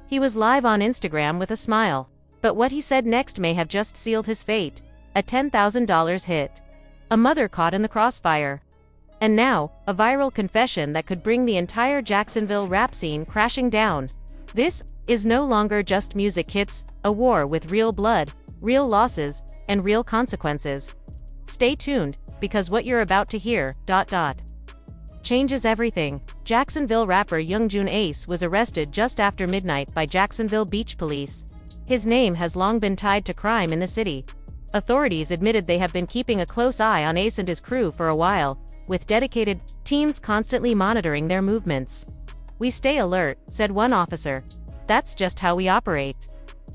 He was live on Instagram with a smile. But what he said next may have just sealed his fate. A $10,000 hit. A mother caught in the crossfire. And now, a viral confession that could bring the entire Jacksonville rap scene crashing down. This is no longer just music hits, a war with real blood, real losses, and real consequences. Stay tuned, because what you're about to hear, changes everything. Jacksonville rapper Yungeen Ace was arrested just after midnight by Jacksonville Beach Police. His name has long been tied to crime in the city. Authorities admitted they have been keeping a close eye on Ace and his crew for a while, with dedicated teams constantly monitoring their movements. "We stay alert," said one officer. "That's just how we operate."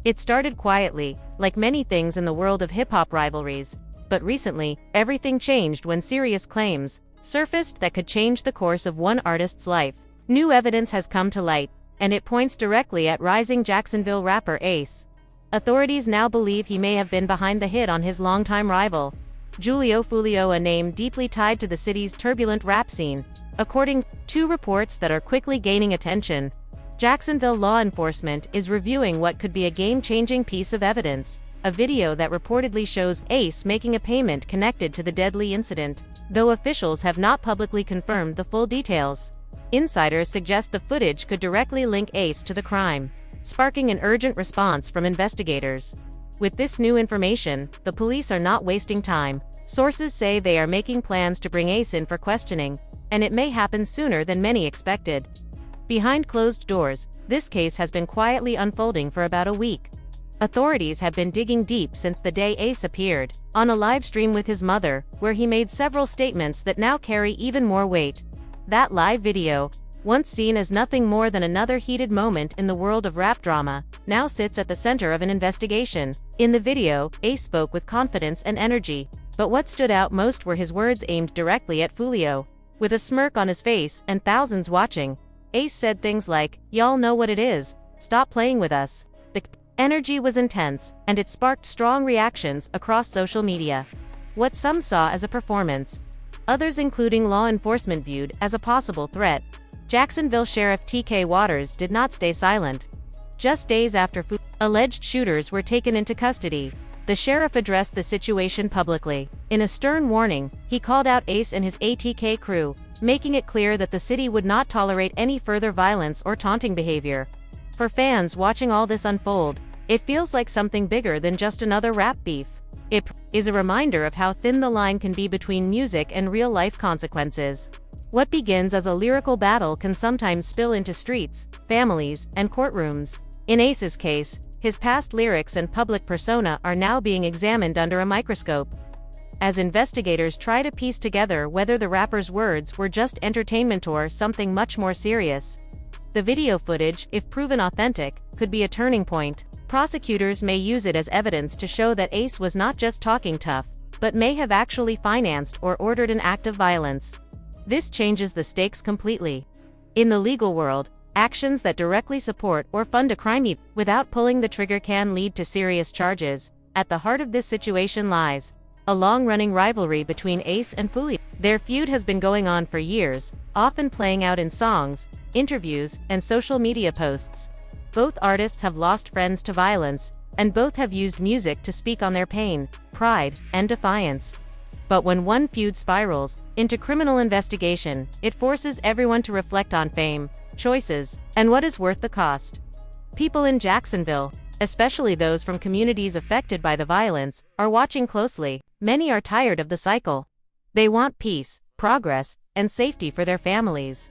It started quietly, like many things in the world of hip-hop rivalries. But recently, everything changed when serious claims surfaced that could change the course of one artist's life. New evidence has come to light, and it points directly at rising Jacksonville rapper Ace. Authorities now believe he may have been behind the hit on his longtime rival, Julio Foolio, a name deeply tied to the city's turbulent rap scene. According to reports that are quickly gaining attention, Jacksonville law enforcement is reviewing what could be a game-changing piece of evidence, a video that reportedly shows Ace making a payment connected to the deadly incident, though officials have not publicly confirmed the full details. Insiders suggest the footage could directly link Ace to the crime, sparking an urgent response from investigators. With this new information, the police are not wasting time. Sources say they are making plans to bring Ace in for questioning, and it may happen sooner than many expected. Behind closed doors, this case has been quietly unfolding for about a week. Authorities have been digging deep since the day Ace appeared on a live stream with his mother, where he made several statements that now carry even more weight. That live video, once seen as nothing more than another heated moment in the world of rap drama, now sits at the center of an investigation. In the video, Ace spoke with confidence and energy, but what stood out most were his words aimed directly at Foolio. With a smirk on his face and thousands watching, Ace said things like, "Y'all know what it is, stop playing with us." The energy was intense, and it sparked strong reactions across social media. What some saw as a performance, others including law enforcement viewed as a possible threat. Jacksonville Sheriff T.K. Waters did not stay silent. Just days after alleged shooters were taken into custody, the sheriff addressed the situation publicly. In a stern warning, he called out Ace and his ATK crew, making it clear that the city would not tolerate any further violence or taunting behavior. For fans watching all this unfold, it feels like something bigger than just another rap beef. It is a reminder of how thin the line can be between music and real-life consequences. What begins as a lyrical battle can sometimes spill into streets, families, and courtrooms. In Ace's case, his past lyrics and public persona are now being examined under a microscope, as investigators try to piece together whether the rapper's words were just entertainment or something much more serious. The video footage, if proven authentic, could be a turning point. Prosecutors may use it as evidence to show that Ace was not just talking tough, but may have actually financed or ordered an act of violence. This changes the stakes completely. In the legal world, actions that directly support or fund a crime without pulling the trigger can lead to serious charges. At the heart of this situation lies a long-running rivalry between Ace and Foolio. Their feud has been going on for years, often playing out in songs, interviews, and social media posts. Both artists have lost friends to violence, and both have used music to speak on their pain, pride, and defiance. But when one feud spirals into criminal investigation, it forces everyone to reflect on fame, choices, and what is worth the cost. People in Jacksonville, especially those from communities affected by the violence, are watching closely. Many are tired of the cycle. They want peace, progress, and safety for their families.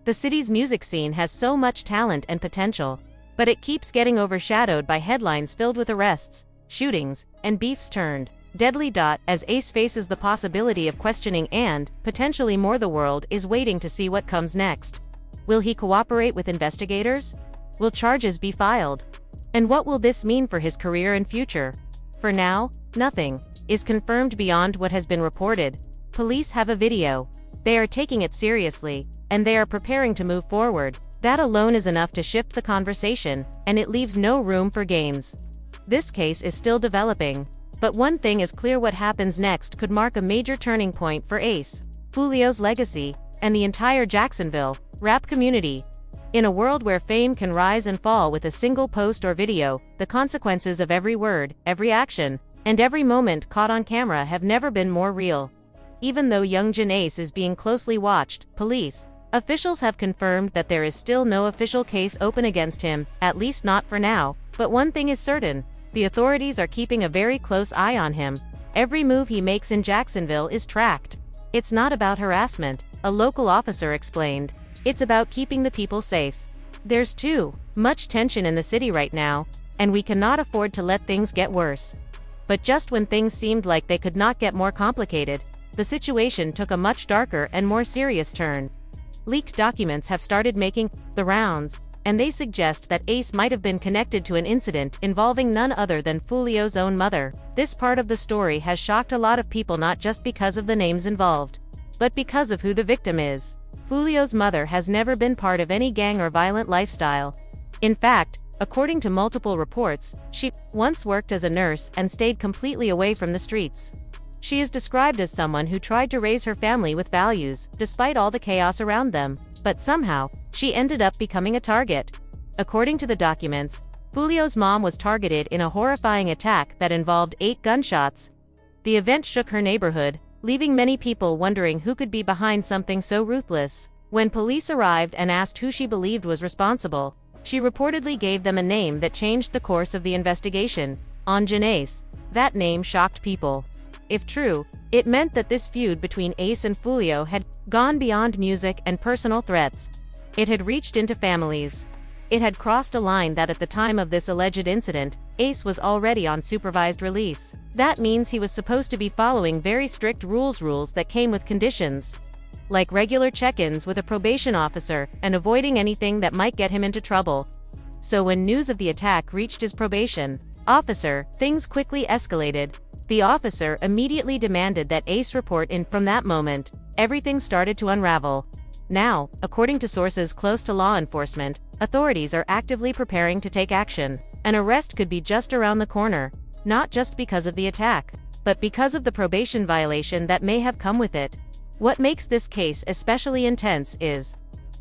The city's music scene has so much talent and potential, but it keeps getting overshadowed by headlines filled with arrests, shootings, and beefs turned deadly. As Ace faces the possibility of questioning and, potentially more, the world is waiting to see what comes next. Will he cooperate with investigators? Will charges be filed? And what will this mean for his career and future? For now, nothing is confirmed beyond what has been reported. Police have a video. They are taking it seriously, and they are preparing to move forward. That alone is enough to shift the conversation, and it leaves no room for games. This case is still developing, but one thing is clear: what happens next could mark a major turning point for Ace, Foolio's legacy, and the entire Jacksonville rap community. In a world where fame can rise and fall with a single post or video, the consequences of every word, every action, and every moment caught on camera have never been more real. Even though Yungeen Ace is being closely watched, police officials have confirmed that there is still no official case open against him, at least not for now. But one thing is certain, the authorities are keeping a very close eye on him. Every move he makes in Jacksonville is tracked. It's not about harassment, a local officer explained. It's about keeping the people safe. There's too much tension in the city right now, and we cannot afford to let things get worse. But just when things seemed like they could not get more complicated, the situation took a much darker and more serious turn. Leaked documents have started making the rounds, and they suggest that Ace might have been connected to an incident involving none other than Julio's own mother. This part of the story has shocked a lot of people, not just because of the names involved, but because of who the victim is. Julio's mother has never been part of any gang or violent lifestyle. In fact, according to multiple reports, she once worked as a nurse and stayed completely away from the streets. She is described as someone who tried to raise her family with values, despite all the chaos around them, but somehow, she ended up becoming a target. According to the documents, Julio's mom was targeted in a horrifying attack that involved 8 gunshots. The event shook her neighborhood, leaving many people wondering who could be behind something so ruthless. When police arrived and asked who she believed was responsible, she reportedly gave them a name that changed the course of the investigation: Yungeen Ace. That name shocked people. If true, it meant that this feud between Ace and Julio had gone beyond music and personal threats. It had reached into families. It had crossed a line that at the time of this alleged incident, Ace was already on supervised release. That means he was supposed to be following very strict rules that came with conditions, like regular check-ins with a probation officer and avoiding anything that might get him into trouble. So when news of the attack reached his probation officer, things quickly escalated. The officer immediately demanded that Ace report, and from that moment, everything started to unravel. Now, according to sources close to law enforcement, authorities are actively preparing to take action. An arrest could be just around the corner, not just because of the attack, but because of the probation violation that may have come with it. What makes this case especially intense is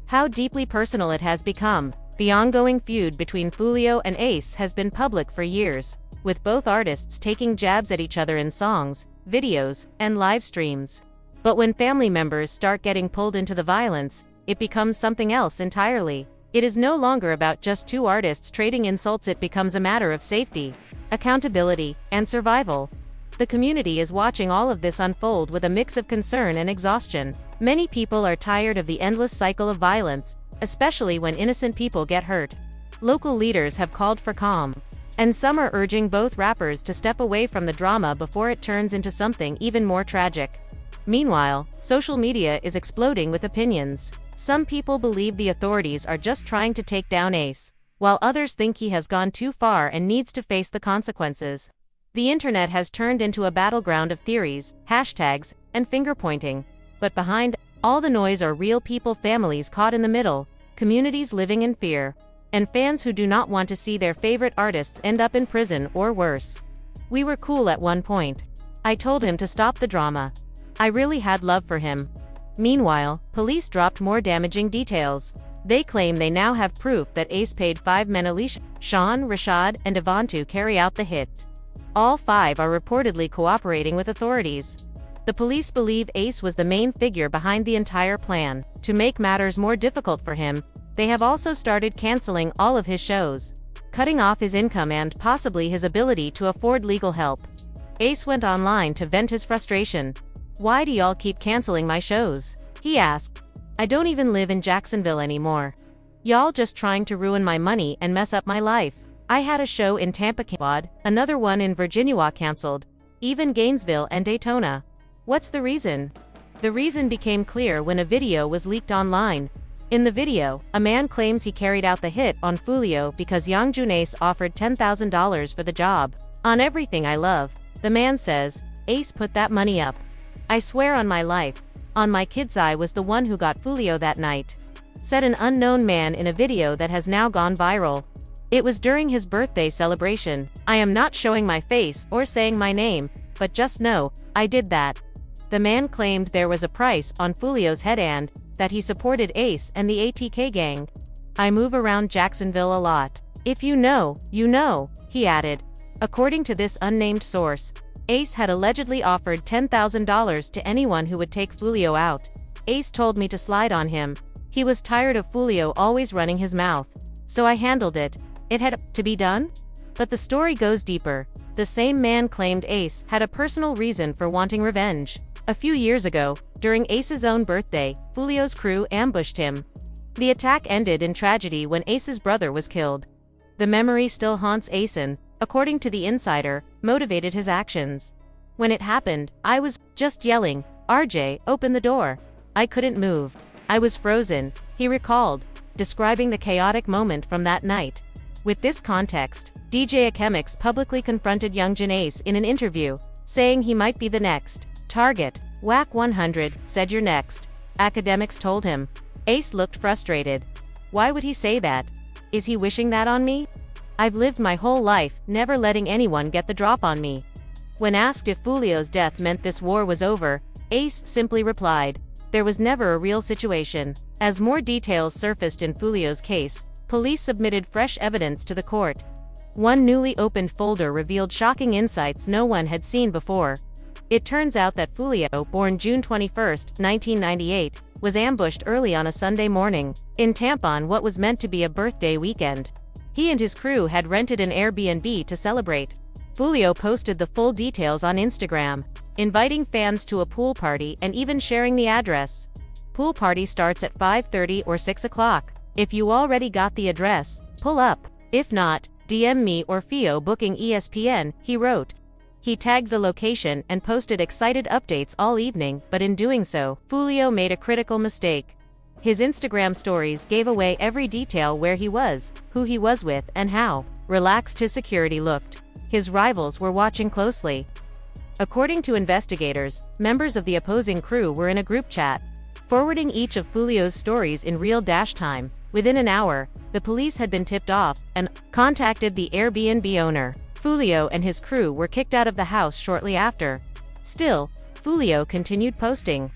how deeply personal it has become. The ongoing feud between Julio and Ace has been public for years, with both artists taking jabs at each other in songs, videos, and live streams. But when family members start getting pulled into the violence, it becomes something else entirely. It is no longer about just 2 artists trading insults. It becomes a matter of safety, accountability, and survival. The community is watching all of this unfold with a mix of concern and exhaustion. Many people are tired of the endless cycle of violence, especially when innocent people get hurt. Local leaders have called for calm, and some are urging both rappers to step away from the drama before it turns into something even more tragic. Meanwhile, social media is exploding with opinions. Some people believe the authorities are just trying to take down Ace, while others think he has gone too far and needs to face the consequences. The internet has turned into a battleground of theories, hashtags, and finger-pointing. But behind all the noise are real people, families caught in the middle, communities living in fear, and fans who do not want to see their favorite artists end up in prison or worse. We were cool at one point. I told him to stop the drama. I really had love for him. Meanwhile, police dropped more damaging details. They claim they now have proof that Ace paid 5 men, Alicia, Sean, Rashad, and Devon, to carry out the hit. All 5 are reportedly cooperating with authorities. The police believe Ace was the main figure behind the entire plan. To make matters more difficult for him, they have also started canceling all of his shows, cutting off his income and possibly his ability to afford legal help. Ace went online to vent his frustration. "Why do y'all keep canceling my shows?" he asked. "I don't even live in Jacksonville anymore. Y'all just trying to ruin my money and mess up my life. I had a show in Tampa, another one in Virginia canceled, even Gainesville and Daytona. What's the reason?" The reason became clear when a video was leaked online. In the video, a man claims he carried out the hit on Foolio because Yungeen Ace offered $10,000 for the job. "On everything I love," the man says, "Ace put that money up. I swear on my life, on my kids, I was the one who got Julio that night," said an unknown man in a video that has now gone viral. "It was during his birthday celebration. I am not showing my face or saying my name, but just know, I did that." The man claimed there was a price on Julio's head and that he supported Ace and the ATK gang. I move around Jacksonville a lot. If you know, you know, he added. According to this unnamed source, Ace had allegedly offered $10,000 to anyone who would take Foolio out. Ace told me to slide on him. He was tired of Foolio always running his mouth. So I handled it. It had to be done? But the story goes deeper. The same man claimed Ace had a personal reason for wanting revenge. A few years ago, during Ace's own birthday, Foolio's crew ambushed him. The attack ended in tragedy when Ace's brother was killed. The memory still haunts Ace and, according to the insider, motivated his actions. When it happened, I was just yelling, "RJ, open the door." I couldn't move. I was frozen, he recalled, describing the chaotic moment from that night. With this context, DJ Akemix publicly confronted Yungeen Ace in an interview, saying he might be the next target. Whack 100 said you're next, Academics told him. Ace looked frustrated. Why would he say that? Is he wishing that on me? I've lived my whole life, never letting anyone get the drop on me. When asked if Foolio's death meant this war was over, Ace simply replied, there was never a real situation. As more details surfaced in Foolio's case, police submitted fresh evidence to the court. One newly opened folder revealed shocking insights no one had seen before. It turns out that Foolio, born June 21, 1998, was ambushed early on a Sunday morning, in Tampa on what was meant to be a birthday weekend. He and his crew had rented an Airbnb to celebrate. Foolio posted the full details on Instagram, inviting fans to a pool party and even sharing the address. Pool party starts at 5:30 or 6 o'clock. If you already got the address, pull up. If not, DM me or Fio booking ESPN, he wrote. He tagged the location and posted excited updates all evening, but in doing so, Foolio made a critical mistake. His Instagram stories gave away every detail: where he was, who he was with, and how relaxed his security looked. His rivals were watching closely. According to investigators, members of the opposing crew were in a group chat, forwarding each of Foolio's stories in real time. Within an hour, the police had been tipped off and contacted the Airbnb owner. Foolio and his crew were kicked out of the house shortly after. Still, Foolio continued posting.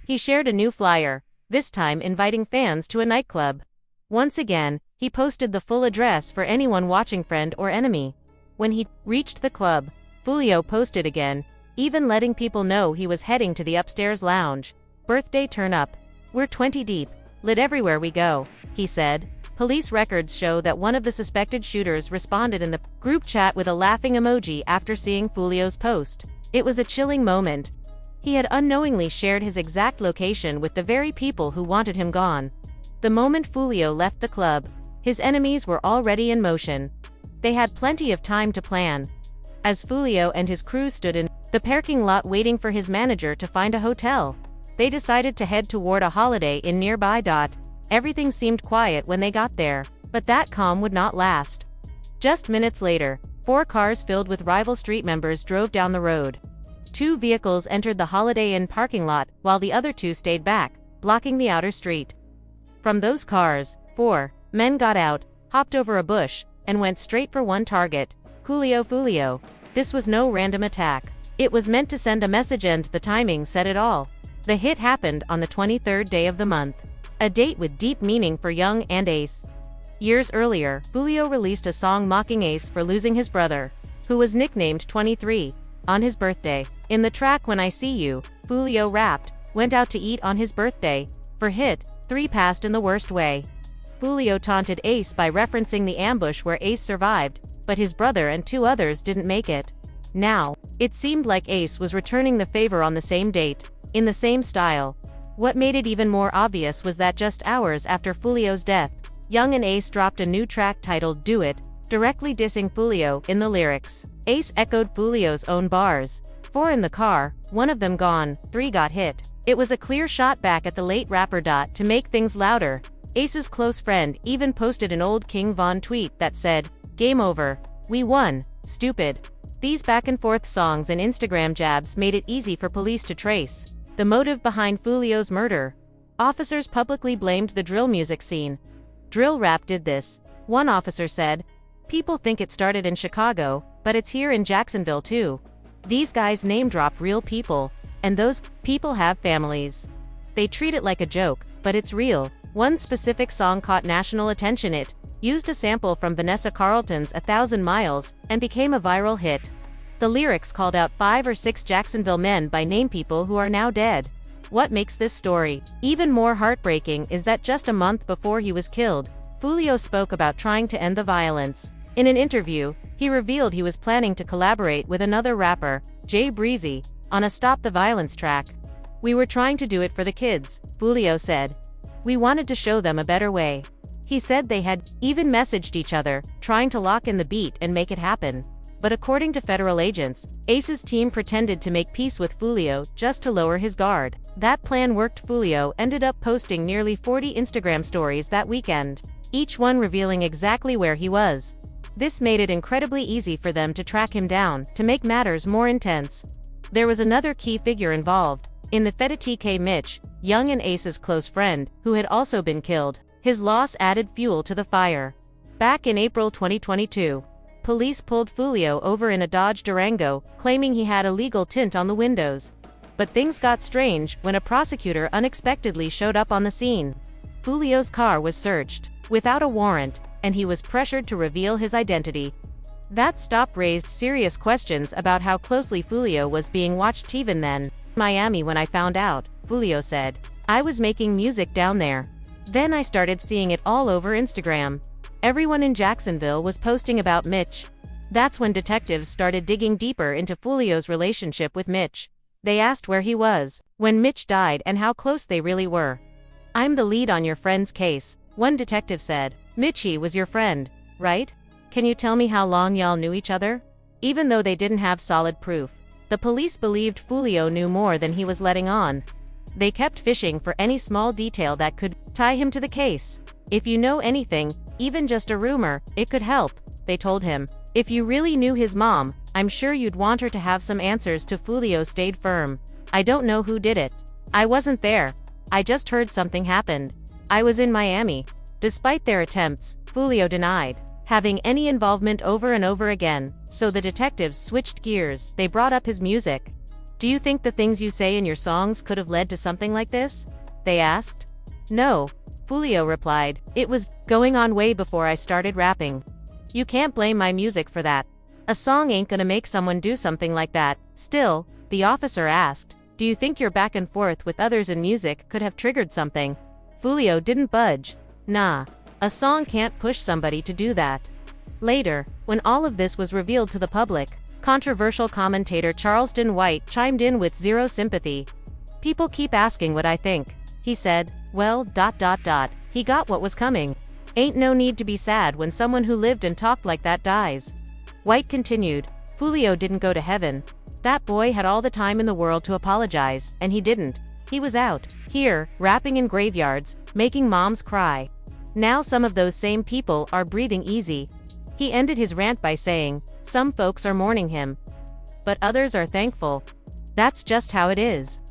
He shared a new flyer, this time inviting fans to a nightclub. Once again, he posted the full address for anyone watching, friend or enemy. When he reached the club, Foolio posted again, even letting people know he was heading to the upstairs lounge. Birthday turn up. We're 20 deep, lit everywhere we go, he said. Police records show that one of the suspected shooters responded in the group chat with a laughing emoji after seeing Foolio's post. It was a chilling moment. He had unknowingly shared his exact location with the very people who wanted him gone. The moment Foolio left the club, his enemies were already in motion. They had plenty of time to plan. As Foolio and his crew stood in the parking lot waiting for his manager to find a hotel, they decided to head toward a Holiday Inn nearby. Everything seemed quiet when they got there, but that calm would not last. Just minutes later, 4 cars filled with rival street members drove down the road. 2 vehicles entered the Holiday Inn parking lot, while the other 2 stayed back, blocking the outer street. From those cars, 4 men got out, hopped over a bush, and went straight for one target, Julio Foolio. This was no random attack. It was meant to send a message, and the timing said it all. The hit happened on the 23rd day of the month. A date with deep meaning for Yungeen Ace. Years earlier, Foolio released a song mocking Ace for losing his brother, who was nicknamed 23, on his birthday. In the track When I See You, Foolio rapped, "Went out to eat on his birthday." For hit 3 passed in the worst way. Foolio taunted Ace by referencing the ambush where Ace survived, but his brother and 2 others didn't make it. Now, it seemed like Ace was returning the favor on the same date, in the same style. What made it even more obvious was that just hours after Foolio's death, Yungeen Ace dropped a new track titled "Do It," directly dissing Foolio in the lyrics. Ace echoed Foolio's own bars. 4 in the car, 1 of them gone, 3 got hit. It was a clear shot back at the late rapper. To make things louder, Ace's close friend even posted an old King Von tweet that said, "Game over. We won. Stupid." These back-and-forth songs and Instagram jabs made it easy for police to trace the motive behind Foolio's murder. Officers publicly blamed the drill music scene. "Drill rap did this," one officer said. "People think it started in Chicago, but it's here in Jacksonville too. These guys name-drop real people, and those people have families. They treat it like a joke, but it's real." One specific song caught national attention. It used a sample from Vanessa Carlton's 1,000 Miles and became a viral hit. The lyrics called out 5 or 6 Jacksonville men by name, people who are now dead. What makes this story even more heartbreaking is that just a month before he was killed, Foolio spoke about trying to end the violence. In an interview, he revealed he was planning to collaborate with another rapper, Jay Breezy, on a Stop the Violence track. "We were trying to do it for the kids," Foolio said. "We wanted to show them a better way." He said they had even messaged each other, trying to lock in the beat and make it happen. But according to federal agents, Ace's team pretended to make peace with Foolio just to lower his guard. That plan worked. Foolio ended up posting nearly 40 Instagram stories that weekend, each one revealing exactly where he was. This made it incredibly easy for them to track him down. To make matters more intense, there was another key figure involved. In the FETK, Mitch, Yungeen Ace's close friend, who had also been killed. His loss added fuel to the fire. Back in April 2022, police pulled Foolio over in a Dodge Durango, claiming he had illegal tint on the windows. But things got strange when a prosecutor unexpectedly showed up on the scene. Foolio's car was searched without a warrant, and he was pressured to reveal his identity. That stop raised serious questions about how closely Foolio was being watched. "Even then, Miami, when I found out," Foolio said, "I was making music down there. Then I started seeing it all over Instagram. Everyone in Jacksonville was posting about Mitch." That's when detectives started digging deeper into Foolio's relationship with Mitch. They asked where he was when Mitch died and how close they really were. "I'm the lead on your friend's case," one detective said. "Mitchie was your friend, right? Can you tell me how long y'all knew each other?" Even though they didn't have solid proof, the police believed Foolio knew more than he was letting on. They kept fishing for any small detail that could tie him to the case. "If you know anything, even just a rumor, it could help," they told him. "If you really knew his mom, I'm sure you'd want her to have some answers." To Foolio stayed firm. "I don't know who did it. I wasn't there. I just heard something happened. I was in Miami." Despite their attempts, Foolio denied having any involvement over and over again, so the detectives switched gears. They brought up his music. "Do you think the things you say in your songs could have led to something like this?" they asked. "No," Foolio replied. "It was going on way before I started rapping. You can't blame my music for that. A song ain't gonna make someone do something like that." Still, the officer asked, "Do you think your back and forth with others in music could have triggered something?" Foolio didn't budge. "Nah. A song can't push somebody to do that." Later, when all of this was revealed to the public, controversial commentator Charleston White chimed in with zero sympathy. "People keep asking what I think," he said. "Well, he got what was coming. Ain't no need to be sad when someone who lived and talked like that dies." White continued, "Foolio didn't go to heaven. That boy had all the time in the world to apologize, and he didn't. He was out here, rapping in graveyards, making moms cry. Now some of those same people are breathing easy." He ended his rant by saying, "Some folks are mourning him, but others are thankful. That's just how it is."